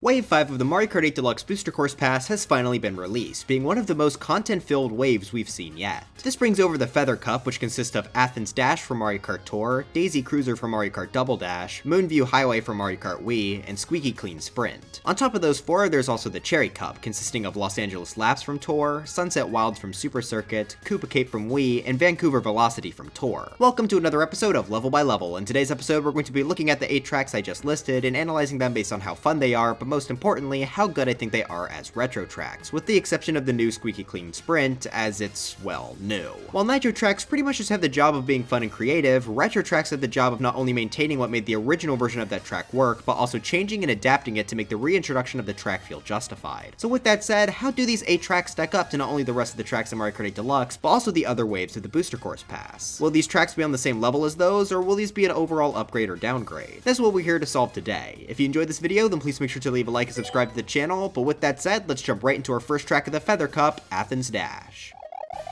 Wave 5 of the Mario Kart 8 Deluxe Booster Course Pass has finally been released, being one of the most content-filled waves we've seen yet. This brings over the Feather Cup, which consists of Athens Dash for Mario Kart Tour, Daisy Cruiser for Mario Kart Double Dash, Moonview Highway for Mario Kart Wii, and Squeaky Clean Sprint. On top of those four, there's also the Cherry Cup, consisting of Los Angeles Laps from Tour, Sunset Wilds from Super Circuit, Koopa Cape from Wii, and Vancouver Velocity from Tour. Welcome to another episode of Level by Level. In today's episode, we're going to be looking at the 8 tracks I just listed and analyzing them based on how fun they are, but most importantly, how good I think they are as retro tracks, with the exception of the new Squeaky Clean Sprint, as it's, well, new. While nitro tracks pretty much just have the job of being fun and creative, retro tracks have the job of not only maintaining what made the original version of that track work, but also changing and adapting it to make the reintroduction of the track feel justified. So with that said, how do these 8 tracks stack up to not only the rest of the tracks in Mario Kart 8 Deluxe, but also the other waves of the Booster Course Pass? Will these tracks be on the same level as those, or will these be an overall upgrade or downgrade? That's what we're here to solve today. If you enjoyed this video, then please make sure to leave a like and subscribe to the channel, but with that said, let's jump right into our first track of the Feather Cup, Athens Dash.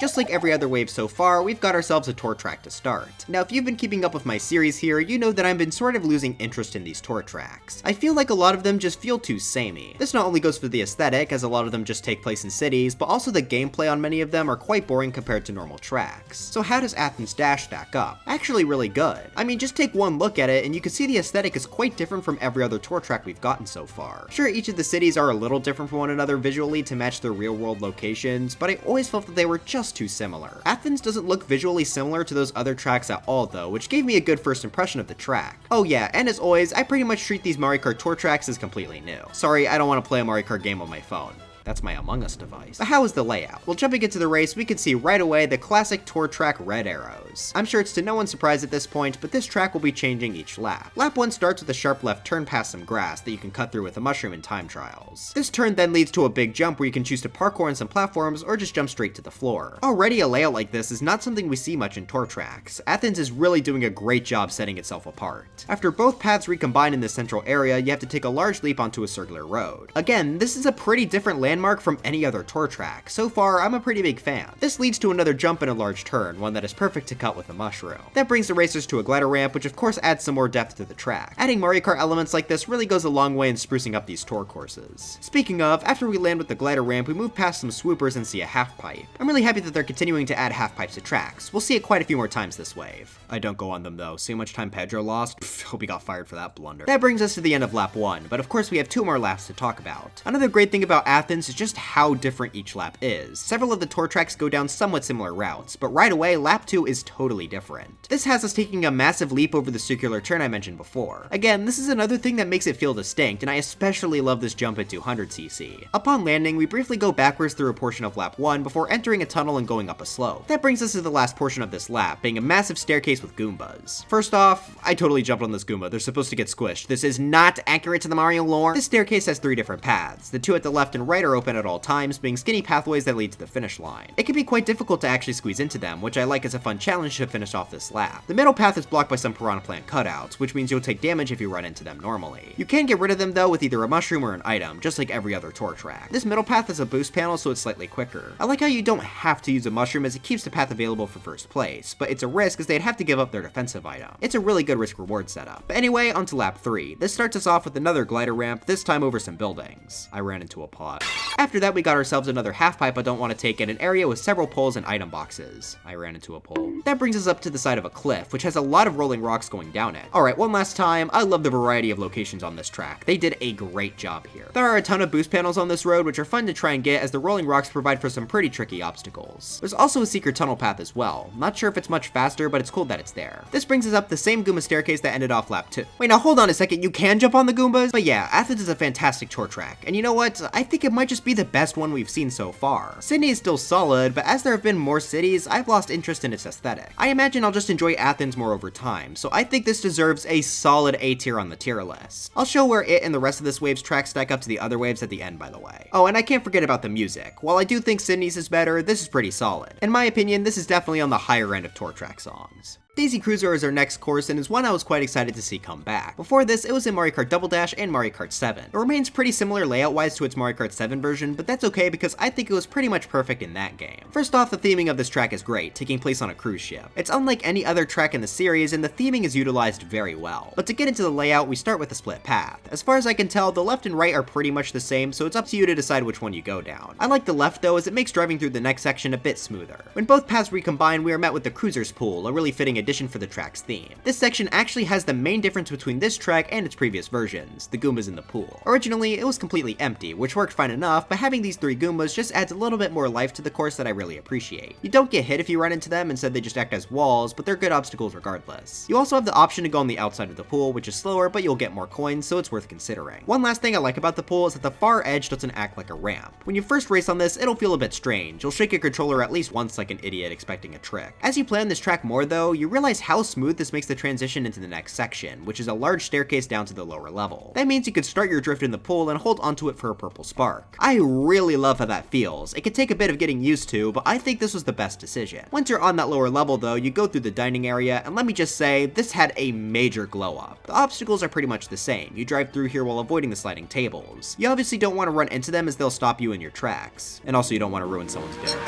Just like every other wave so far, we've got ourselves a tour track to start. Now, if you've been keeping up with my series here, you know that I've been sort of losing interest in these tour tracks. I feel like a lot of them just feel too samey. This not only goes for the aesthetic, as a lot of them just take place in cities, but also the gameplay on many of them are quite boring compared to normal tracks. So how does Athens Dash stack up? Actually really good. I mean, just take one look at it and you can see the aesthetic is quite different from every other tour track we've gotten so far. Sure, each of the cities are a little different from one another visually to match their real world locations, but I always felt that they were just too similar. Athens doesn't look visually similar to those other tracks at all though, which gave me a good first impression of the track. Oh yeah, and as always, I pretty much treat these Mario Kart Tour tracks as completely new. Sorry, I don't want to play a Mario Kart game on my phone. That's my Among Us device. But how is the layout? Well, jumping into the race, we can see right away the classic tour track red arrows. I'm sure it's to no one's surprise at this point, but this track will be changing each lap. Lap 1 starts with a sharp left turn past some grass that you can cut through with a mushroom in time trials. This turn then leads to a big jump where you can choose to parkour on some platforms or just jump straight to the floor. Already a layout like this is not something we see much in tour tracks. Athens is really doing a great job setting itself apart. After both paths recombine in this central area, you have to take a large leap onto a circular road. Again, this is a pretty different landmark from any other tour track. So far, I'm a pretty big fan. This leads to another jump and a large turn, one that is perfect to cut with a mushroom. That brings the racers to a glider ramp, which of course adds some more depth to the track. Adding Mario Kart elements like this really goes a long way in sprucing up these tour courses. Speaking of, after we land with the glider ramp, we move past some swoopers and see a half pipe. I'm really happy that they're continuing to add half pipes to tracks. We'll see it quite a few more times this wave. I don't go on them though. See how much time Pedro lost? Pff, hope he got fired for that blunder. That brings us to the end of lap 1, but of course we have 2 more laps to talk about. Another great thing about Athens is just how different each lap is. Several of the tour tracks go down somewhat similar routes, but right away, lap 2 is totally different. This has us taking a massive leap over the circular turn I mentioned before. Again, this is another thing that makes it feel distinct, and I especially love this jump at 200cc. Upon landing, we briefly go backwards through a portion of lap 1 before entering a tunnel and going up a slope. That brings us to the last portion of this lap, being a massive staircase with Goombas. First off, I totally jumped on this Goomba. They're supposed to get squished. This is not accurate to the Mario lore. This staircase has 3 different paths. The 2 at the left and right are open at all times, being skinny pathways that lead to the finish line. It can be quite difficult to actually squeeze into them, which I like as a fun challenge to finish off this lap. The middle path is blocked by some piranha plant cutouts, which means you'll take damage if you run into them normally. You can get rid of them though with either a mushroom or an item, just like every other tour track. This middle path has a boost panel, so it's slightly quicker. I like how you don't have to use a mushroom as it keeps the path available for first place, but it's a risk as they'd have to give up their defensive item. It's a really good risk-reward setup. But anyway, on to lap 3. This starts us off with another glider ramp, this time over some buildings. I ran into a pot. After that, we got ourselves another half pipe I don't want to take in an area with several poles and item boxes. I ran into a pole. That brings us up to the side of a cliff, which has a lot of rolling rocks going down it. Alright, one last time, I love the variety of locations on this track. They did a great job here. There are a ton of boost panels on this road, which are fun to try and get as the rolling rocks provide for some pretty tricky obstacles. There's also a secret tunnel path as well. Not sure if it's much faster, but it's cool that it's there. This brings us up the same Goomba staircase that ended off lap 2. Wait, now hold on a second, you can jump on the Goombas? But yeah, Athens is a fantastic tour track, and you know what? I think it might just be the best one we've seen so far. Sydney is still solid, but as there have been more cities, I've lost interest in its aesthetic. I imagine I'll just enjoy Athens more over time, so I think this deserves a solid A tier on the tier list. I'll show where it and the rest of this wave's tracks stack up to the other waves at the end, by the way. Oh, and I can't forget about the music. While I do think Sydney's is better, this is pretty solid. In my opinion, this is definitely on the higher end of tour track songs. Daisy Cruiser is our next course and is one I was quite excited to see come back. Before this, it was in Mario Kart Double Dash and Mario Kart 7. It remains pretty similar layout-wise to its Mario Kart 7 version, but that's okay because I think it was pretty much perfect in that game. First off, the theming of this track is great, taking place on a cruise ship. It's unlike any other track in the series, and the theming is utilized very well. But to get into the layout, we start with a split path. As far as I can tell, the left and right are pretty much the same, so it's up to you to decide which one you go down. I like the left though, as it makes driving through the next section a bit smoother. When both paths recombine, we are met with the Cruiser's Pool, a really fitting addition for the track's theme. This section actually has the main difference between this track and its previous versions, the Goombas in the pool. Originally, it was completely empty, which worked fine enough, but having these three Goombas just adds a little bit more life to the course that I really appreciate. You don't get hit if you run into them, instead they just act as walls, but they're good obstacles regardless. You also have the option to go on the outside of the pool, which is slower, but you'll get more coins, so it's worth considering. One last thing I like about the pool is that the far edge doesn't act like a ramp. When you first race on this, it'll feel a bit strange. You'll shake your controller at least once like an idiot expecting a trick. As you play on this track more though, you realize how smooth this makes the transition into the next section, which is a large staircase down to the lower level. That means you can start your drift in the pool and hold onto it for a purple spark. I really love how that feels. It can take a bit of getting used to, but I think this was the best decision. Once you're on that lower level though, you go through the dining area, and let me just say, this had a major glow up. The obstacles are pretty much the same. You drive through here while avoiding the sliding tables. You obviously don't want to run into them as they'll stop you in your tracks. And also you don't want to ruin someone's dinner.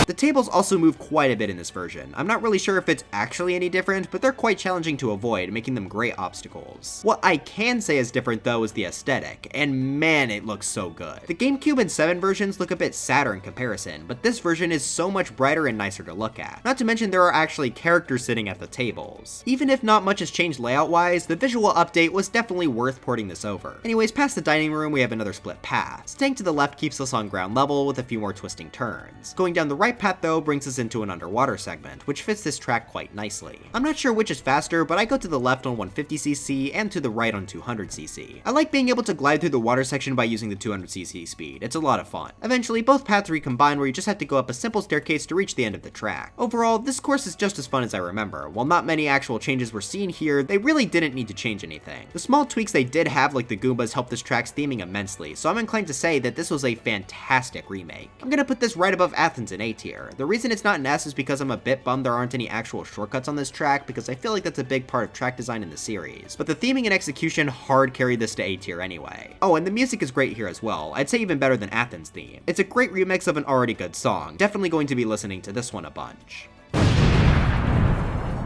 The tables also move quite a bit in this version. I'm not really sure if it's actually any different, but they're quite challenging to avoid, making them great obstacles. What I can say is different though is the aesthetic, and man, it looks so good. The GameCube and 7 versions look a bit sadder in comparison, but this version is so much brighter and nicer to look at. Not to mention there are actually characters sitting at the tables. Even if not much has changed layout-wise, the visual update was definitely worth porting this over. Anyways, past the dining room, we have another split path. Staying to the left keeps us on ground level with a few more twisting turns. Going down the right path though brings us into an underwater segment, which fits this track quite nicely. I'm not sure which is faster, but I go to the left on 150cc and to the right on 200cc. I like being able to glide through the water section by using the 200cc speed. It's a lot of fun. Eventually, both paths recombine where you just have to go up a simple staircase to reach the end of the track. Overall, this course is just as fun as I remember. While not many actual changes were seen here, they really didn't need to change anything. The small tweaks they did have, like the Goombas, helped this track's theming immensely, so I'm inclined to say that this was a fantastic remake. I'm gonna put this right above Athens in A tier. The reason it's not an S is because I'm a bit bummed there aren't any actual shortcuts on this track, because I feel like that's a big part of track design in the series. But the theming and execution hard carried this to A tier anyway. Oh, and the music is great here as well. I'd say even better than Athens' theme. It's a great remix of an already good song. Definitely going to be listening to this one a bunch.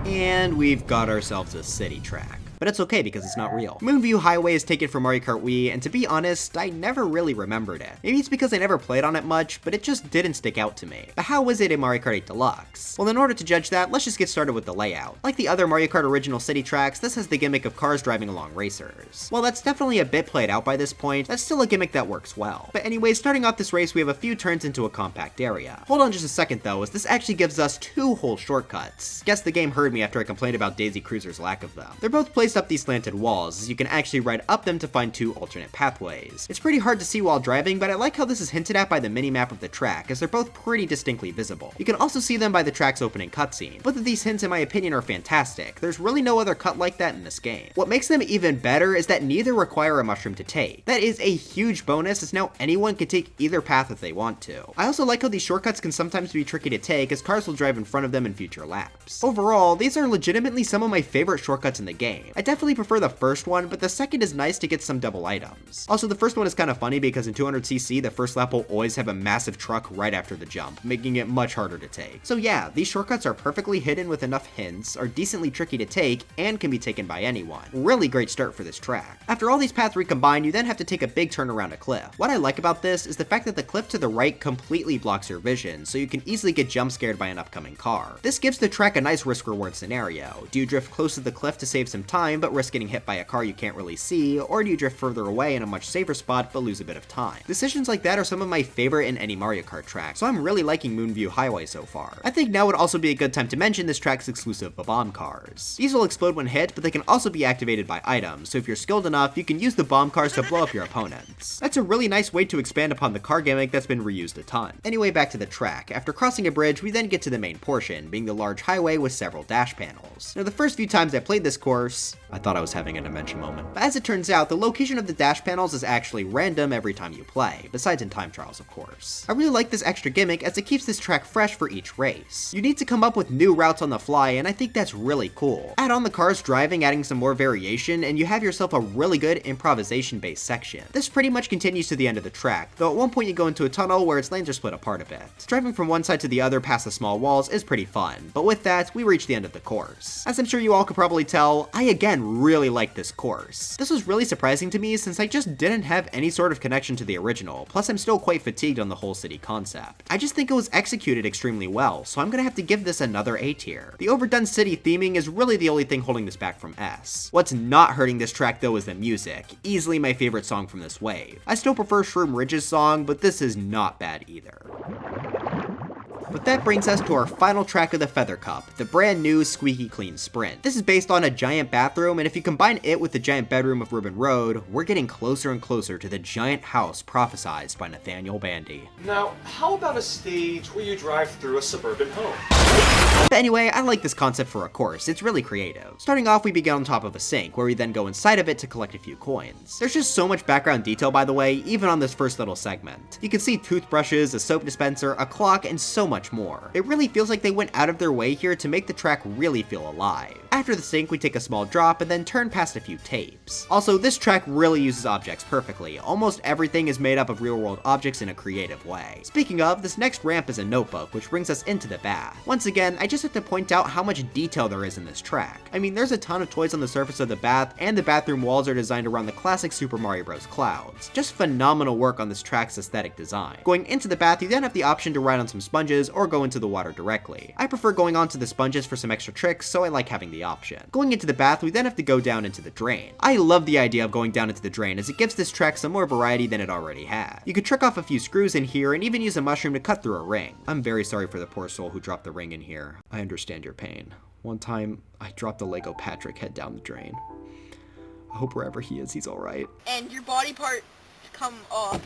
And we've got ourselves a city track. But it's okay because it's not real. Moonview Highway is taken from Mario Kart Wii, and to be honest, I never really remembered it. Maybe it's because I never played on it much, but it just didn't stick out to me. But how is it in Mario Kart 8 Deluxe? Well, in order to judge that, let's just get started with the layout. Like the other Mario Kart original city tracks, this has the gimmick of cars driving along racers. While that's definitely a bit played out by this point, that's still a gimmick that works well. But anyways, starting off this race, we have a few turns into a compact area. Hold on just a second though, as this actually gives us 2 whole shortcuts. Guess the game heard me after I complained about Daisy Cruiser's lack of them. They're both placed up these slanted walls, as you can actually ride up them to find 2 alternate pathways. It's pretty hard to see while driving, but I like how this is hinted at by the mini-map of the track, as they're both pretty distinctly visible. You can also see them by the track's opening cutscene. Both of these hints in my opinion are fantastic. There's really no other cut like that in this game. What makes them even better is that neither require a mushroom to take. That is a huge bonus, as now anyone can take either path if they want to. I also like how these shortcuts can sometimes be tricky to take, as cars will drive in front of them in future laps. Overall, these are legitimately some of my favorite shortcuts in the game. I definitely prefer the first one, but the second is nice to get some double items. Also, the first one is kind of funny because in 200cc, the first lap will always have a massive truck right after the jump, making it much harder to take. So yeah, these shortcuts are perfectly hidden with enough hints, are decently tricky to take, and can be taken by anyone. Really great start for this track. After all these paths recombine, you then have to take a big turn around a cliff. What I like about this is the fact that the cliff to the right completely blocks your vision, so you can easily get jump scared by an upcoming car. This gives the track a nice risk-reward scenario. Do you drift close to the cliff to save some time, but risk getting hit by a car you can't really see, or do you drift further away in a much safer spot but lose a bit of time? Decisions like that are some of my favorite in any Mario Kart track, so I'm really liking Moonview Highway so far. I think now would also be a good time to mention this track's exclusive bomb cars. These will explode when hit, but they can also be activated by items, so if you're skilled enough, you can use the bomb cars to blow up your opponents. That's a really nice way to expand upon the car gimmick that's been reused a ton. Anyway, back to the track. After crossing a bridge, we then get to the main portion, being the large highway with several dash panels. Now, the first few times I played this course, Whoops. I thought I was having a dementia moment. But as it turns out, the location of the dash panels is actually random every time you play, besides in time trials, of course. I really like this extra gimmick as it keeps this track fresh for each race. You need to come up with new routes on the fly, and I think that's really cool. Add on the cars driving, adding some more variation, and you have yourself a really good improvisation-based section. This pretty much continues to the end of the track, though at one point you go into a tunnel where its lanes are split apart a bit. Driving from one side to the other past the small walls is pretty fun, but with that, we reach the end of the course. As I'm sure you all could probably tell, I again really like this course. This was really surprising to me since I just didn't have any sort of connection to the original, plus I'm still quite fatigued on the whole city concept. I just think it was executed extremely well, so I'm gonna have to give this another A tier. The overdone city theming is really the only thing holding this back from S. What's not hurting this track though is the music, easily my favorite song from this wave. I still prefer Shroom Ridge's song, but this is not bad either. But that brings us to our final track of the Feather Cup, the brand new Squeaky Clean Sprint. This is based on a giant bathroom, and if you combine it with the giant bedroom of Ribbon Road, we're getting closer and closer to the giant house prophesized by Nathaniel Bandy. Now, how about a stage where you drive through a suburban home? But anyway, I like this concept for a course, it's really creative. Starting off, we begin on top of a sink, where we then go inside of it to collect a few coins. There's just so much background detail, by the way, even on this first little segment. You can see toothbrushes, a soap dispenser, a clock, and so much more. It really feels like they went out of their way here to make the track really feel alive. After the sink, we take a small drop and then turn past a few tapes. Also, this track really uses objects perfectly. Almost everything is made up of real-world objects in a creative way. Speaking of, this next ramp is a notebook, which brings us into the bath. Once again, I just have to point out how much detail there is in this track. I mean, there's a ton of toys on the surface of the bath, and the bathroom walls are designed around the classic Super Mario Bros. Clouds. Just phenomenal work on this track's aesthetic design. Going into the bath, you then have the option to ride on some sponges or go into the water directly. I prefer going onto the sponges for some extra tricks, so I like having the option. Going into the bath, we then have to go down into the drain. I love the idea of going down into the drain as it gives this track some more variety than it already had. You could trick off a few screws in here and even use a mushroom to cut through a ring. I'm very sorry for the poor soul who dropped the ring in here. I understand your pain. One time, I dropped a Lego Patrick head down the drain. I hope wherever he is, he's alright. And your body part come off.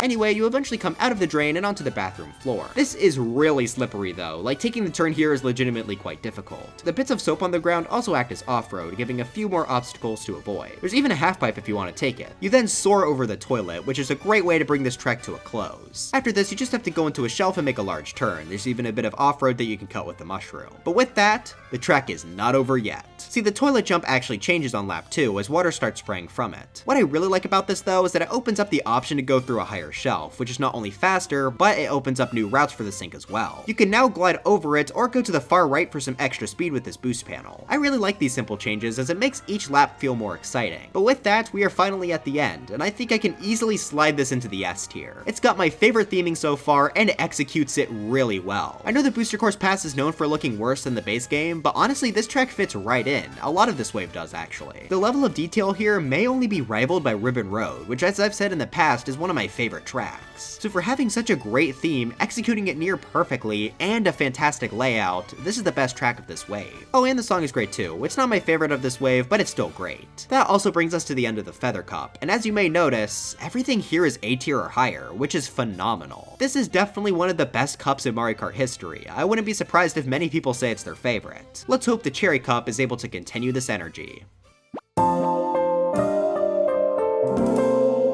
Anyway, you eventually come out of the drain and onto the bathroom floor. This is really slippery though, like taking the turn here is legitimately quite difficult. The bits of soap on the ground also act as off-road, giving a few more obstacles to avoid. There's even a half pipe if you want to take it. You then soar over the toilet, which is a great way to bring this trek to a close. After this, you just have to go into a shelf and make a large turn. There's even a bit of off-road that you can cut with the mushroom. But with that, the track is not over yet. See, the toilet jump actually changes on lap 2 as water starts spraying from it. What I really like about this though is that it opens up the option to go through a higher shelf, which is not only faster, but it opens up new routes for the sink as well. You can now glide over it or go to the far right for some extra speed with this boost panel. I really like these simple changes as it makes each lap feel more exciting. But with that, we are finally at the end, and I think I can easily slide this into the S tier. It's got my favorite theming so far, and it executes it really well. I know the Booster Course Pass is known for looking worse than the base game, but honestly this track fits right in. A lot of this wave does actually. The level of detail here may only be rivaled by Ribbon Road, which as I've said in the past is one of my favorite tracks. So for having such a great theme, executing it near perfectly, and a fantastic layout, this is the best track of this wave. Oh, and the song is great too. It's not my favorite of this wave, but it's still great. That also brings us to the end of the Feather Cup, and as you may notice, everything here is A tier or higher, which is phenomenal. This is definitely one of the best cups in Mario Kart history. I wouldn't be surprised if many people say it's their favorite. Let's hope the Cherry Cup is able to continue this energy.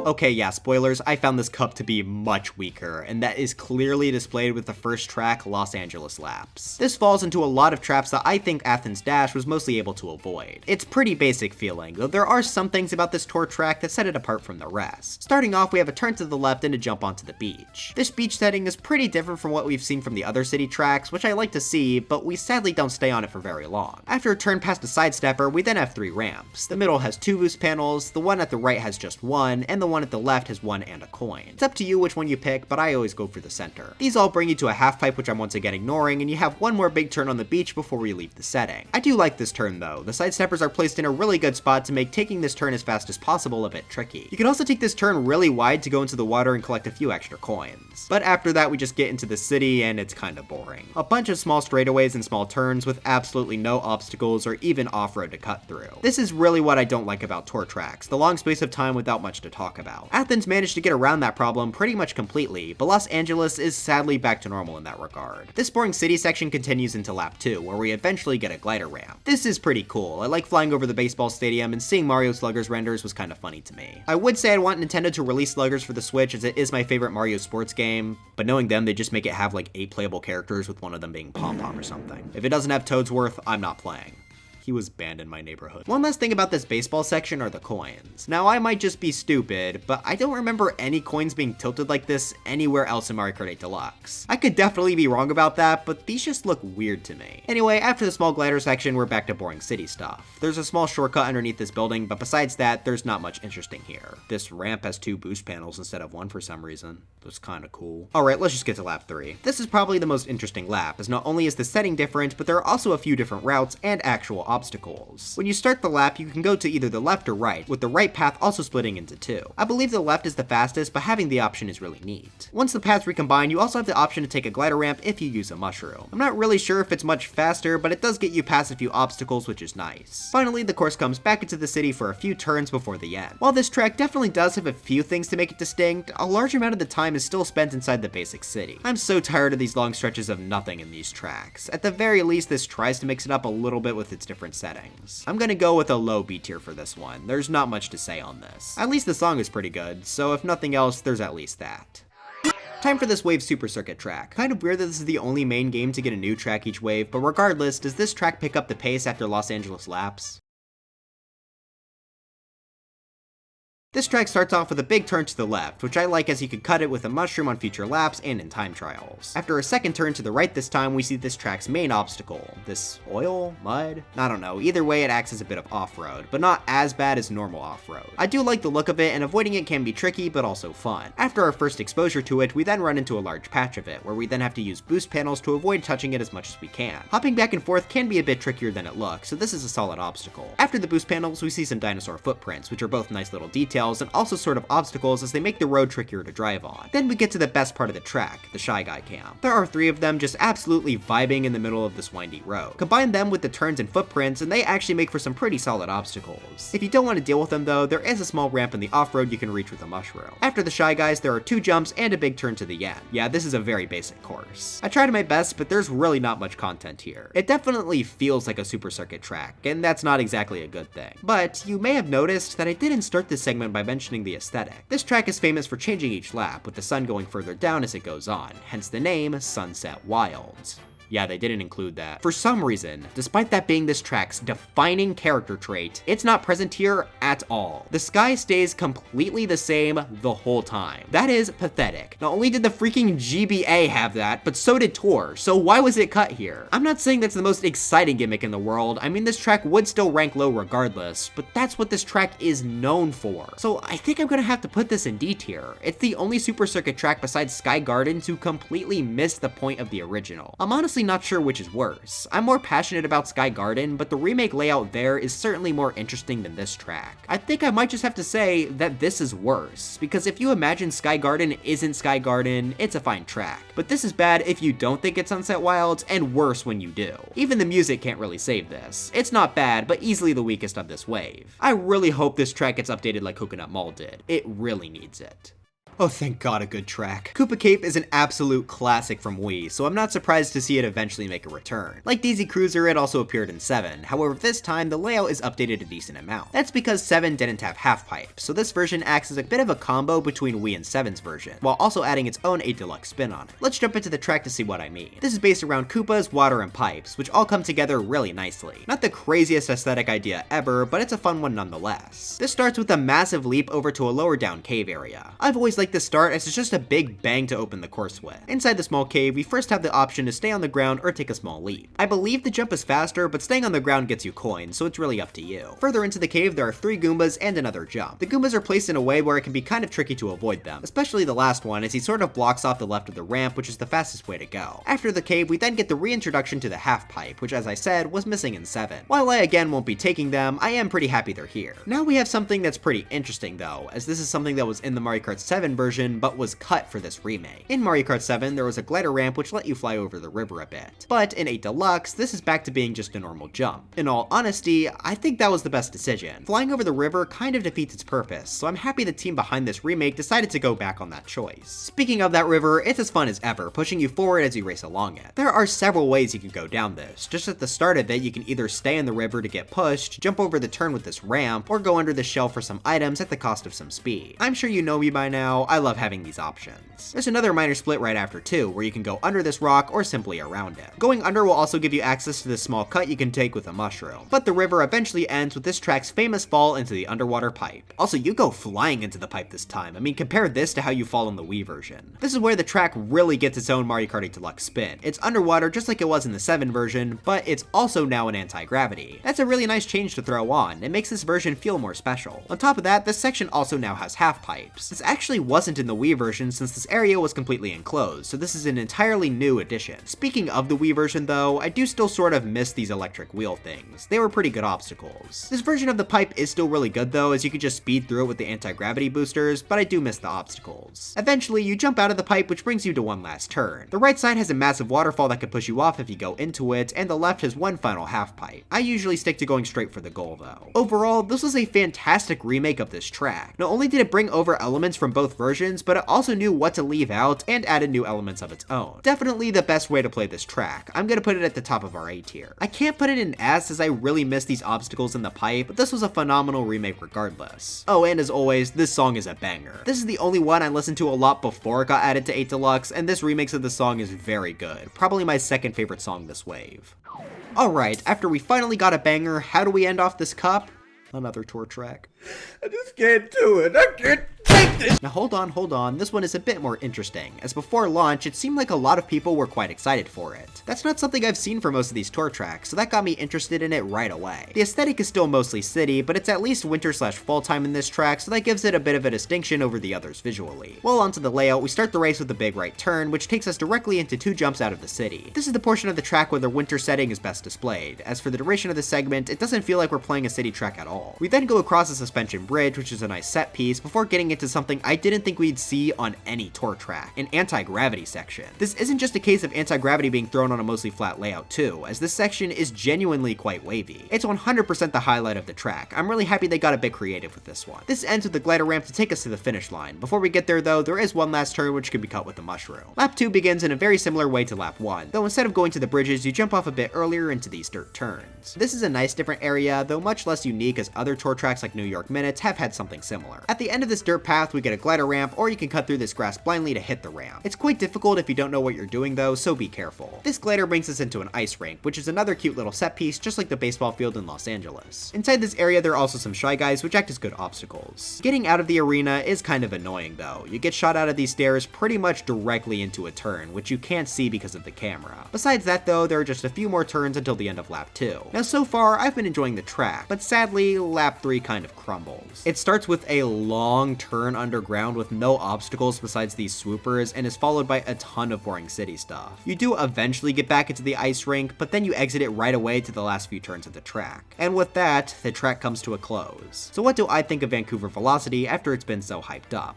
Okay, yeah, spoilers, I found this cup to be much weaker, and that is clearly displayed with the first track, Los Angeles Laps. This falls into a lot of traps that I think Athens Dash was mostly able to avoid. It's pretty basic feeling, though there are some things about this tour track that set it apart from the rest. Starting off, we have a turn to the left and a jump onto the beach. This beach setting is pretty different from what we've seen from the other city tracks, which I like to see, but we sadly don't stay on it for very long. After a turn past a side stepper, we then have 3 ramps. The middle has 2 boost panels, the one at the right has just 1, and the one at the left has 1 and a coin. It's up to you which one you pick, but I always go for the center. These all bring you to a half pipe, which I'm once again ignoring, and you have one more big turn on the beach before we leave the setting. I do like this turn though. The side steppers are placed in a really good spot to make taking this turn as fast as possible a bit tricky. You can also take this turn really wide to go into the water and collect a few extra coins. But after that we just get into the city and it's kinda boring. A bunch of small straightaways and small turns with absolutely no obstacles or even off-road to cut through. This is really what I don't like about tour tracks, the long space of time without much to talk about. Athens managed to get around that problem pretty much completely, but Los Angeles is sadly back to normal in that regard. This boring city section continues into lap 2, where we eventually get a glider ramp. This is pretty cool. I like flying over the baseball stadium, and seeing Mario Sluggers renders was kind of funny to me. I would say I'd want Nintendo to release Sluggers for the Switch, as it is my favorite Mario sports game, but knowing them, they just make it have like 8 playable characters with one of them being Pom Pom or something. If it doesn't have Toadsworth, I'm not playing. He was banned in my neighborhood. One last thing about this baseball section are the coins. Now, I might just be stupid, but I don't remember any coins being tilted like this anywhere else in Mario Kart 8 Deluxe. I could definitely be wrong about that, but these just look weird to me. Anyway, after the small glider section, we're back to boring city stuff. There's a small shortcut underneath this building, but besides that, there's not much interesting here. This ramp has 2 boost panels instead of 1 for some reason. That's kinda cool. Alright, let's just get to lap 3. This is probably the most interesting lap, as not only is the setting different, but there are also a few different routes and actual obstacles. When you start the lap, you can go to either the left or right, with the right path also splitting into 2. I believe the left is the fastest, but having the option is really neat. Once the paths recombine, you also have the option to take a glider ramp if you use a mushroom. I'm not really sure if it's much faster, but it does get you past a few obstacles, which is nice. Finally, the course comes back into the city for a few turns before the end. While this track definitely does have a few things to make it distinct, a large amount of the time is still spent inside the basic city. I'm so tired of these long stretches of nothing in these tracks. At the very least, this tries to mix it up a little bit with its different settings. I'm gonna go with a low B tier for this one. There's not much to say on this. At least the song is pretty good, so if nothing else, there's at least that. Time for this wave Super Circuit track. Kind of weird that this is the only main game to get a new track each wave, but regardless, does this track pick up the pace after Los Angeles laps? This track starts off with a big turn to the left, which I like as you could cut it with a mushroom on future laps and in time trials. After a second turn to the right this time, we see this track's main obstacle. This oil? Mud? I don't know, either way it acts as a bit of off-road, but not as bad as normal off-road. I do like the look of it, and avoiding it can be tricky, but also fun. After our first exposure to it, we then run into a large patch of it, where we then have to use boost panels to avoid touching it as much as we can. Hopping back and forth can be a bit trickier than it looks, so this is a solid obstacle. After the boost panels, we see some dinosaur footprints, which are both nice little details, and also sort of obstacles as they make the road trickier to drive on. Then we get to the best part of the track, the Shy Guy Camp. There are 3 of them just absolutely vibing in the middle of this windy road. Combine them with the turns and footprints and they actually make for some pretty solid obstacles. If you don't want to deal with them though, there is a small ramp in the off-road you can reach with a mushroom. After the Shy Guys, there are 2 jumps and a big turn to the end. Yeah, this is a very basic course. I tried my best, but there's really not much content here. It definitely feels like a Super Circuit track, and that's not exactly a good thing. But you may have noticed that I didn't start this segment by mentioning the aesthetic. This track is famous for changing each lap, with the sun going further down as it goes on, hence the name Sunset Wilds. Yeah, they didn't include that. For some reason, despite that being this track's defining character trait, it's not present here at all. The sky stays completely the same the whole time. That is pathetic. Not only did the freaking GBA have that, but so did Tor, so why was it cut here? I'm not saying that's the most exciting gimmick in the world. I mean, this track would still rank low regardless, but that's what this track is known for. So I think I'm gonna have to put this in D tier. It's the only Super Circuit track besides Sky Garden to completely miss the point of the original. I'm honestly not sure which is worse. I'm more passionate about Sky Garden, but the remake layout there is certainly more interesting than this track. I think I might just have to say that this is worse, because if you imagine Sky Garden isn't Sky Garden, it's a fine track. But this is bad if you don't think it's Sunset Wilds, and worse when you do. Even the music can't really save this. It's not bad, but easily the weakest of this wave. I really hope this track gets updated like Coconut Mall did. It really needs it. Oh, thank God, a good track. Koopa Cape is an absolute classic from Wii, so I'm not surprised to see it eventually make a return. Like Daisy Cruiser, it also appeared in 7, however this time the layout is updated a decent amount. That's because 7 didn't have half pipe, so this version acts as a bit of a combo between Wii and 7's version, while also adding its own 8 Deluxe spin on it. Let's jump into the track to see what I mean. This is based around Koopas, water, and pipes, which all come together really nicely. Not the craziest aesthetic idea ever, but it's a fun one nonetheless. This starts with a massive leap over to a lower down cave area. I've always liked this start as it's just a big bang to open the course with. Inside the small cave, we first have the option to stay on the ground or take a small leap. I believe the jump is faster, but staying on the ground gets you coins, so it's really up to you. Further into the cave, there are 3 Goombas and another jump. The Goombas are placed in a way where it can be kind of tricky to avoid them, especially the last one as he sort of blocks off the left of the ramp, which is the fastest way to go. After the cave, we then get the reintroduction to the half pipe, which as I said, was missing in 7. While I again won't be taking them, I am pretty happy they're here. Now we have something that's pretty interesting though, as this is something that was in the Mario Kart 7 7 version, but was cut for this remake. In Mario Kart 7, there was a glider ramp which let you fly over the river a bit, but in 8 Deluxe, this is back to being just a normal jump. In all honesty, I think that was the best decision. Flying over the river kind of defeats its purpose, so I'm happy the team behind this remake decided to go back on that choice. Speaking of that river, it's as fun as ever, pushing you forward as you race along it. There are several ways you can go down this. Just at the start of it, you can either stay in the river to get pushed, jump over the turn with this ramp, or go under the shell for some items at the cost of some speed. I'm sure you know me by now, I love having these options. There's another minor split right after too, where you can go under this rock or simply around it. Going under will also give you access to this small cut you can take with a mushroom, but the river eventually ends with this track's famous fall into the underwater pipe. Also, you go flying into the pipe this time. I mean, compare this to how you fall in the Wii version. This is where the track really gets its own Mario Kart 8 Deluxe spin. It's underwater just like it was in the 7 version, but it's also now in anti-gravity. That's a really nice change to throw on. It makes this version feel more special. On top of that, this section also now has half pipes. This actually wasn't in the Wii version since this area was completely enclosed, so this is an entirely new addition. Speaking of the Wii version though, I do still sort of miss these electric wheel things. They were pretty good obstacles. This version of the pipe is still really good though, as you can just speed through it with the anti-gravity boosters, but I do miss the obstacles. Eventually, you jump out of the pipe, which brings you to one last turn. The right side has a massive waterfall that can push you off if you go into it, and the left has one final half pipe. I usually stick to going straight for the goal though. Overall, this was a fantastic remake of this track. Not only did it bring over elements from both versions, but it also knew what to leave out and added new elements of its own. Definitely the best way to play this track. I'm gonna put it at the top of our A tier. I can't put it in S as I really miss these obstacles in the pipe, but this was a phenomenal remake regardless. Oh, and as always, this song is a banger. This is the only one I listened to a lot before it got added to 8 Deluxe, and this remix of the song is very good. Probably my second favorite song this wave. Alright, after we finally got a banger, how do we end off this cup? Another tour track. I just can't do it. I can't take this. Now hold on, this one is a bit more interesting, as before launch it seemed like a lot of people were quite excited for it. That's not something I've seen for most of these tour tracks, so that got me interested in it right away. The aesthetic is still mostly city, but it's at least winter/fall time in this track, so that gives it a bit of a distinction over the others visually. Well, onto the layout, we start the race with a big right turn, which takes us directly into 2 jumps out of the city. This is the portion of the track where the winter setting is best displayed. As for the duration of the segment, it doesn't feel like we're playing a city track at all. We then go across a suspension bridge, which is a nice set piece, before getting into something I didn't think we'd see on any tour track, an anti-gravity section. This isn't just a case of anti-gravity being thrown on a mostly flat layout too, as this section is genuinely quite wavy. It's 100% the highlight of the track. I'm really happy they got a bit creative with this one. This ends with the glider ramp to take us to the finish line. Before we get there though, there is one last turn which can be cut with the mushroom. Lap 2 begins in a very similar way to lap 1, though instead of going to the bridges, you jump off a bit earlier into these dirt turns. This is a nice different area, though much less unique as other tour tracks like New York Minutes have had something similar. At the end of this dirt path, we get a glider ramp, or you can cut through this grass blindly to hit the ramp. It's quite difficult if you don't know what you're doing though, so be careful. This glider brings us into an ice rink, which is another cute little set piece just like the baseball field in Los Angeles. Inside this area there are also some Shy Guys which act as good obstacles. Getting out of the arena is kind of annoying though. You get shot out of these stairs pretty much directly into a turn, which you can't see because of the camera. Besides that though, there are just a few more turns until the end of lap 2. Now so far I've been enjoying the track, but sadly lap 3 kind of crumbles. It starts with a long turn underground with no obstacles besides these swoopers, and is followed by a ton of boring city stuff. You do eventually get back into the ice rink, but then you exit it right away to the last few turns of the track. And with that, the track comes to a close. So what do I think of Vancouver Velocity after it's been so hyped up?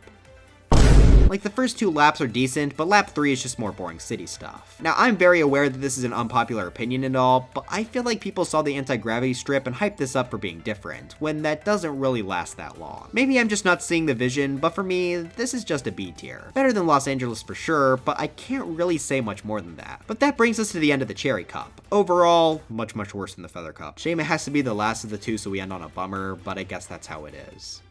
Like, the first 2 laps are decent, but lap 3 is just more boring city stuff. Now, I'm very aware that this is an unpopular opinion and all, but I feel like people saw the anti-gravity strip and hyped this up for being different, when that doesn't really last that long. Maybe I'm just not seeing the vision, but for me, this is just a B tier. Better than Los Angeles for sure, but I can't really say much more than that. But that brings us to the end of the Cherry Cup. Overall, much worse than the Feather Cup. Shame it has to be the last of the 2 so we end on a bummer, but I guess that's how it is.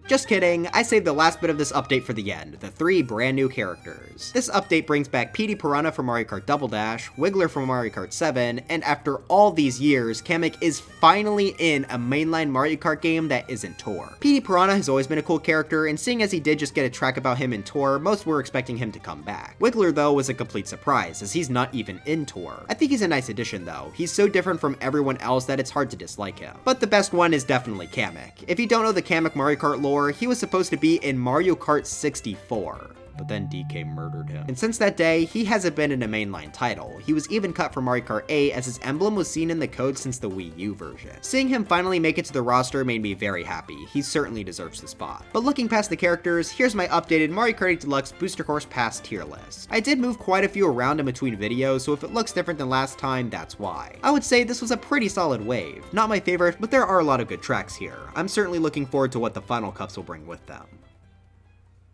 Just kidding, I saved the last bit of this update for the end, the 3 brand new characters. This update brings back Petey Piranha from Mario Kart Double Dash, Wiggler from Mario Kart 7, and after all these years, Kamek is finally in a mainline Mario Kart game that isn't Tour. Petey Piranha has always been a cool character, and seeing as he did just get a track about him in Tour, most were expecting him to come back. Wiggler though was a complete surprise, as he's not even in Tour. I think he's a nice addition though. He's so different from everyone else that it's hard to dislike him. But the best one is definitely Kamek. If you don't know the Kamek Mario Kart lore, he was supposed to be in Mario Kart 64. but then DK murdered him. And since that day, he hasn't been in a mainline title. He was even cut from Mario Kart 8 as his emblem was seen in the code since the Wii U version. Seeing him finally make it to the roster made me very happy. He certainly deserves the spot. But looking past the characters, here's my updated Mario Kart 8 Deluxe Booster Course Pass tier list. I did move quite a few around in between videos, so if it looks different than last time, that's why. I would say this was a pretty solid wave. Not my favorite, but there are a lot of good tracks here. I'm certainly looking forward to what the final cups will bring with them.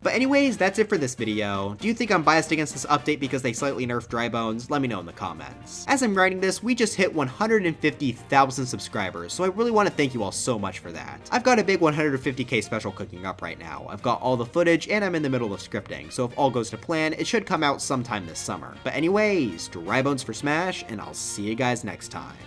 But anyways, that's it for this video. Do you think I'm biased against this update because they slightly nerfed Dry Bones? Let me know in the comments. As I'm writing this, we just hit 150,000 subscribers, so I really want to thank you all so much for that. I've got a big 150k special cooking up right now. I've got all the footage, and I'm in the middle of scripting, so if all goes to plan, it should come out sometime this summer. But anyways, Dry Bones for Smash, and I'll see you guys next time.